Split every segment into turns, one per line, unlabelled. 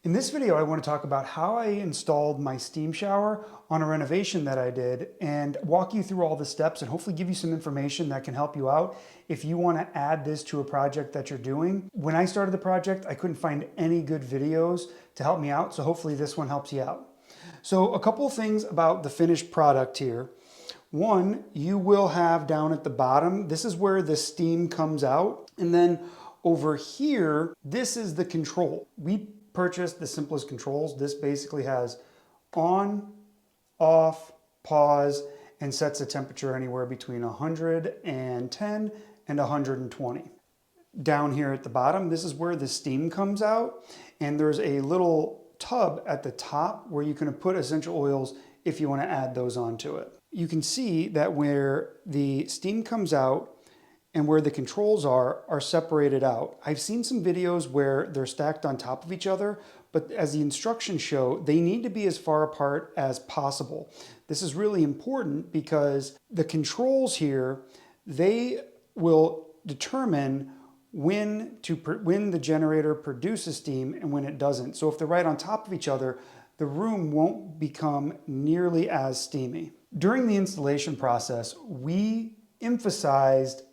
In this video, I want to talk about how I installed my steam shower on a renovation that I did and walk you through all the steps and hopefully give you some information that can help you out if you want to add this to a project that you're doing. When I started the project, I couldn't find any good videos to help me out, so hopefully this one helps you out. So a couple of things about the finished product here. One, you will have down at the bottom, this is where the steam comes out, and then over here, this is the control. We purchased the simplest controls. This basically has on, off, pause, and sets the temperature anywhere between 110 and 120. Down here at the bottom, this is where the steam comes out, and there's a little tub at the top where you can put essential oils if you want to add those onto it. You can see that where the steam comes out and where the controls are separated out. I've seen some videos where they're stacked on top of each other, but as the instructions show, they need to be as far apart as possible. This is really important because the controls here, they will determine when the generator produces steam and when it doesn't. So if they're right on top of each other, the room won't become nearly as steamy. During the installation process, we emphasized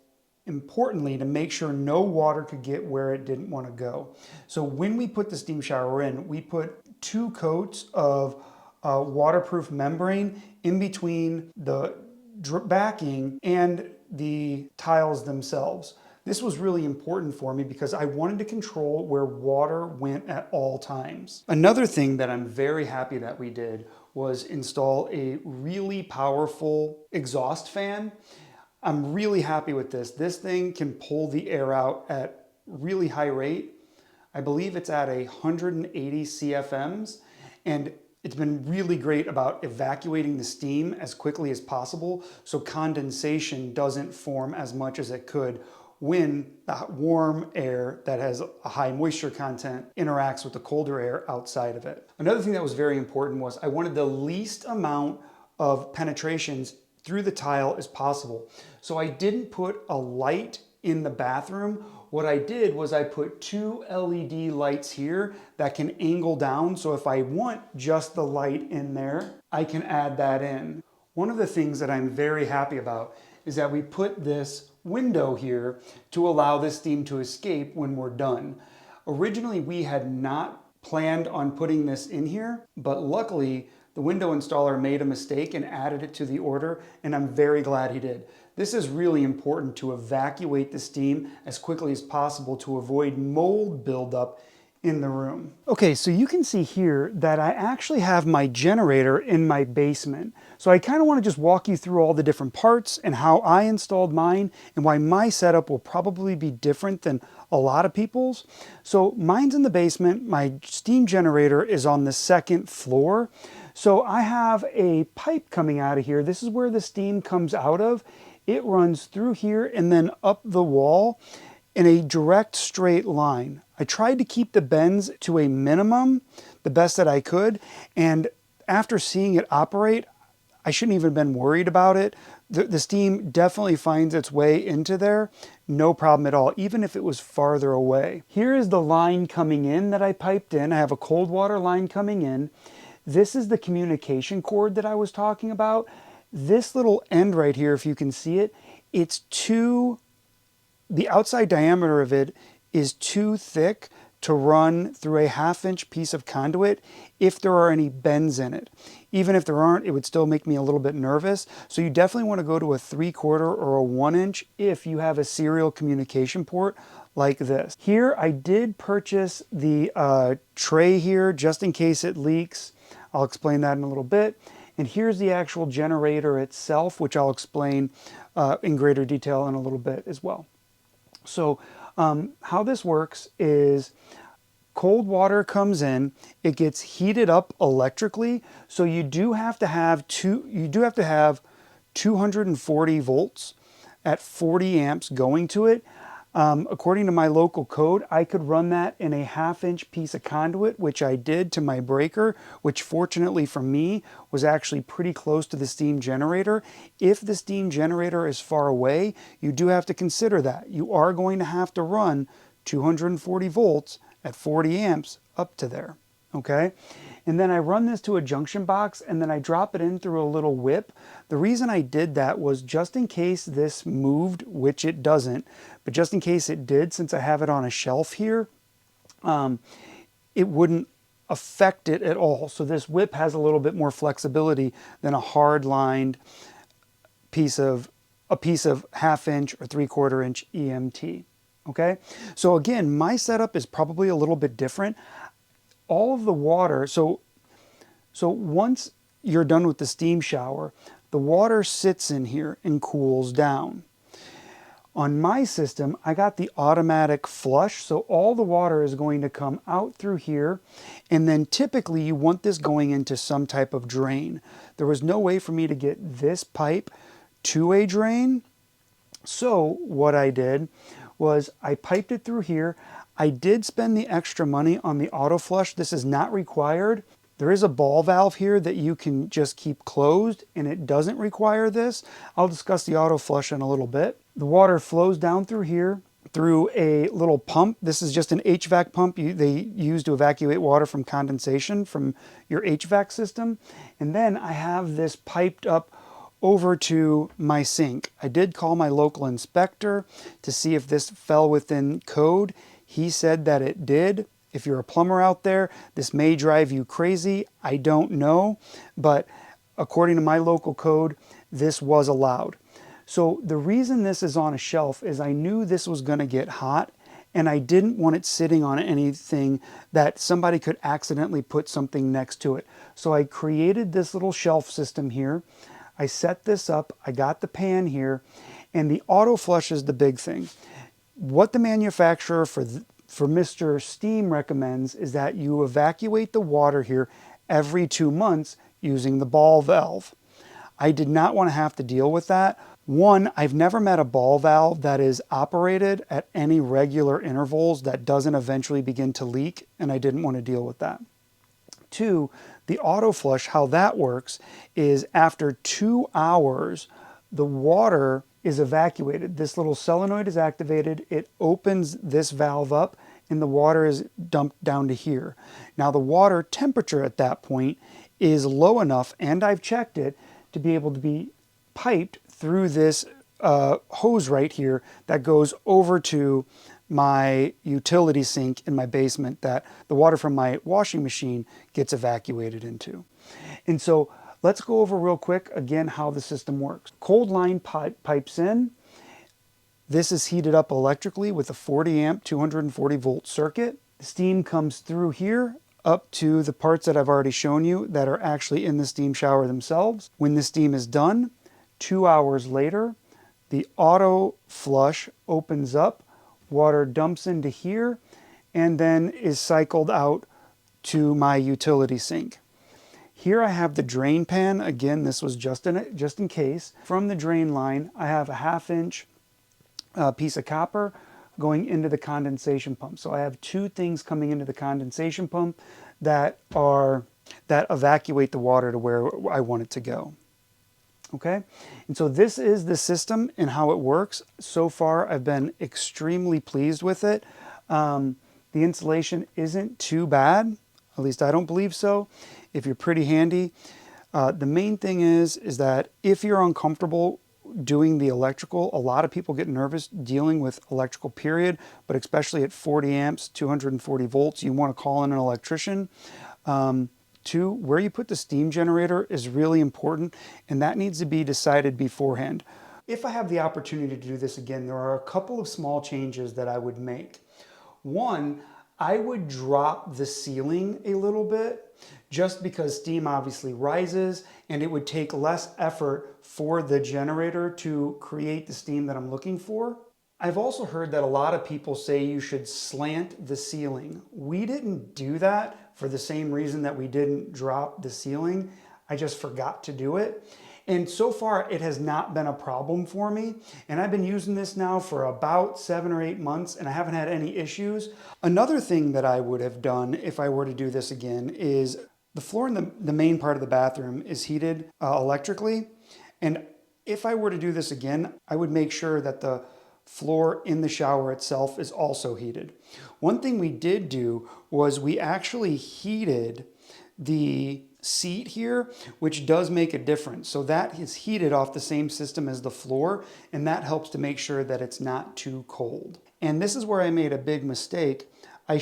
importantly to make sure no water could get where it didn't want to go. So when we put the steam shower in, we put 2 coats of waterproof membrane in between the backing and the tiles themselves. This was really important for me because I wanted to control where water went at all times. Another thing that I'm very happy that we did was install a really powerful exhaust fan. I'm really happy with this. This thing can pull the air out at really high rate. I believe it's at 180 CFMs, and it's been really great about evacuating the steam as quickly as possible so condensation doesn't form as much as it could when the warm air that has a high moisture content interacts with the colder air outside of it. Another thing that was very important was I wanted the least amount of penetrations through the tile as possible. So I didn't put a light in the bathroom. What I did was I put 2 LED lights here that can angle down. So if I want just the light in there, I can add that in. One of the things that I'm very happy about is that we put this window here to allow the steam to escape when we're done. Originally, we had not planned on putting this in here, but luckily the window installer made a mistake and added it to the order, and I'm very glad he did. This is really important to evacuate the steam as quickly as possible to avoid mold buildup in the room. Okay, so you can see here that I actually have my generator in my basement. So I kind of want to just walk you through all the different parts and how I installed mine and why my setup will probably be different than a lot of people's. So mine's in the basement. My steam generator is on the 2nd floor. So I have a pipe coming out of here. This is where the steam comes out of. It runs through here and then up the wall in a direct straight line. I tried to keep the bends to a minimum, the best that I could, and after seeing it operate, I shouldn't even have been worried about it. The steam definitely finds its way into there, no problem at all, even if it was farther away. Here is the line coming in that I piped in. I have a cold water line coming in. This is the communication cord that I was talking about. This little end right here, if you can see it, the outside diameter of it is too thick to run through a 1/2-inch piece of conduit if there are any bends in it. Even if there aren't, it would still make me a little bit nervous. So you definitely want to go to a 3/4 or a 1-inch if you have a serial communication port like this. Here I did purchase the tray here just in case it leaks. I'll explain that in a little bit. And here's the actual generator itself, which I'll explain in greater detail in a little bit as well. So how this works is cold water comes in, it gets heated up electrically. So you do have to have 240 volts at 40 amps going to it. According to my local code, I could run that in a 1/2-inch piece of conduit, which I did to my breaker, which fortunately for me was actually pretty close to the steam generator. If the steam generator is far away, you do have to consider that. You are going to have to run 240 volts at 40 amps up to there. okay? And then I run this to a junction box and then I drop it in through a little whip. The reason I did that was just in case this moved, which it doesn't, but just in case it did, since I have it on a shelf here, it wouldn't affect it at all. So this whip has a little bit more flexibility than a hard lined piece of 1/2 inch or 3/4 inch EMT. Okay, so again, my setup is probably a little bit different. All of the water, so once you're done with the steam shower, the water sits in here and cools down. On my system, I got the automatic flush, so all the water is going to come out through here, and then typically you want this going into some type of drain. There was no way for me to get this pipe to a drain, so what I did was I piped it through here. I did spend the extra money on the auto flush. This is not required. There is a ball valve here that you can just keep closed and it doesn't require this. I'll discuss the auto flush in a little bit. The water flows down through here through a little pump. This is just an HVAC pump they use to evacuate water from condensation from your HVAC system. And then I have this piped up over to my sink. I did call my local inspector to see if this fell within code. He said that it did. If you're a plumber out there, this may drive you crazy. I don't know, but according to my local code, this was allowed. So the reason this is on a shelf is I knew this was going to get hot and I didn't want it sitting on anything that somebody could accidentally put something next to it. So I created this little shelf system here. I set this up, I got the pan here, and the auto flush is the big thing. What the manufacturer for MrSteam recommends is that you evacuate the water here every 2 months using the ball valve. I did not want to have to deal with that. One, I've never met a ball valve that is operated at any regular intervals that doesn't eventually begin to leak, and I didn't want to deal with that. Two, the auto flush, how that works is after 2 hours, the water is evacuated. This little solenoid is activated, it opens this valve up, and the water is dumped down to here. Now the water temperature at that point is low enough, and I've checked it, to be able to be piped through this hose right here that goes over to my utility sink in my basement that the water from my washing machine gets evacuated into. And so let's go over real quick again how the system works. Cold line pipes in. This is heated up electrically with a 40 amp 240 volt circuit. The steam comes through here up to the parts that I've already shown you that are actually in the steam shower themselves. When the steam is done, 2 hours later, the auto flush opens up, water dumps into here, and then is cycled out to my utility sink. Here I have the drain pan. Again, this was just in case. From the drain line, I have a 1/2 inch piece of copper going into the condensation pump. So I have 2 things coming into the condensation pump that evacuate the water to where I want it to go. Okay, and so this is the system and how it works. So far, I've been extremely pleased with it. The installation isn't too bad, at least I don't believe so, if you're pretty handy. The main thing is that if you're uncomfortable doing the electrical, a lot of people get nervous dealing with electrical period, but especially at 40 amps, 240 volts, you want to call in an electrician. 2, where you put the steam generator is really important, and that needs to be decided beforehand. If I have the opportunity to do this again, there are a couple of small changes that I would make. One, I would drop the ceiling a little bit, just because steam obviously rises, and it would take less effort for the generator to create the steam that I'm looking for. I've also heard that a lot of people say you should slant the ceiling. We didn't do that for the same reason that we didn't drop the ceiling. I just forgot to do it. And so far, it has not been a problem for me. And I've been using this now for about 7 or 8 months, and I haven't had any issues. Another thing that I would have done if I were to do this again is the floor in the main part of the bathroom is heated electrically. And if I were to do this again, I would make sure that the floor in the shower itself is also heated. One thing we did do was we actually heated the seat here, which does make a difference. So that is heated off the same system as the floor, and that helps to make sure that it's not too cold. And this is where I made a big mistake. I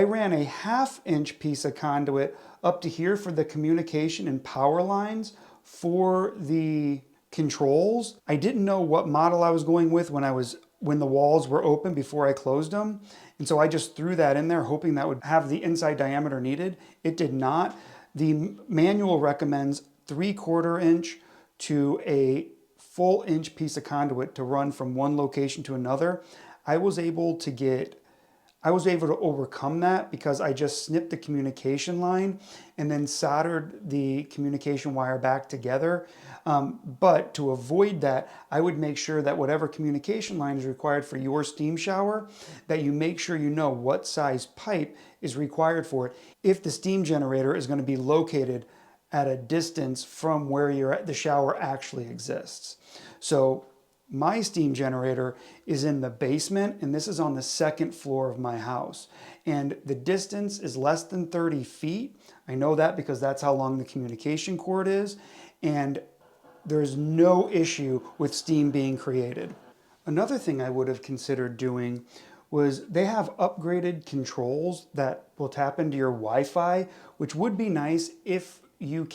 ran a 1/2 inch piece of conduit up to here for the communication and power lines for the controls. I didn't know what model I was going with when the walls were open before I closed them. And so I just threw that in there hoping that would have the inside diameter needed. It did not. The manual recommends 3/4 inch to a full inch piece of conduit to run from one location to another. I was able to overcome that because I just snipped the communication line and then soldered the communication wire back together. But to avoid that, I would make sure that whatever communication line is required for your steam shower, that you make sure you know what size pipe is required for it if the steam generator is going to be located at a distance from where the shower actually exists. So my steam generator is in the basement, and this is on the 2nd floor of my house. And the distance is less than 30 feet. I know that because that's how long the communication cord is. And there's no issue with steam being created. Another thing I would have considered doing was they have upgraded controls that will tap into your Wi-Fi, which would be nice if you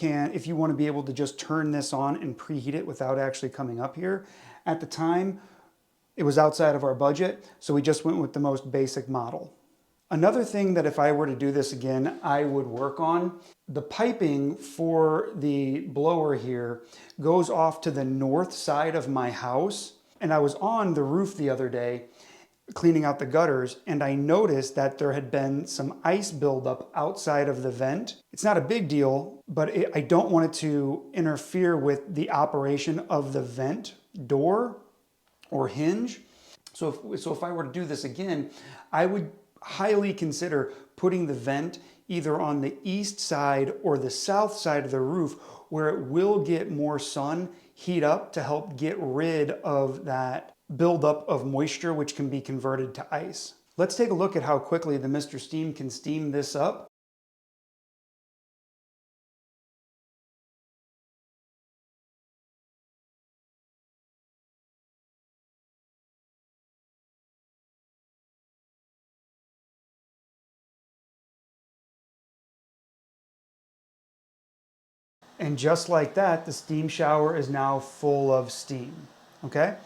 want to be able to just turn this on and preheat it without actually coming up here. At the time, it was outside of our budget, so we just went with the most basic model. Another thing that if I were to do this again, I would work on, the piping for the blower here goes off to the north side of my house. And I was on the roof the other day cleaning out the gutters, and I noticed that there had been some ice buildup outside of the vent. It's not a big deal, but I don't want it to interfere with the operation of the vent door or hinge. So if I were to do this again, I would highly consider putting the vent either on the east side or the south side of the roof, where it will get more sun, heat up to help get rid of that buildup of moisture, which can be converted to ice. Let's take a look at how quickly the MrSteam can steam this up. And just like that, the steam shower is now full of steam, okay?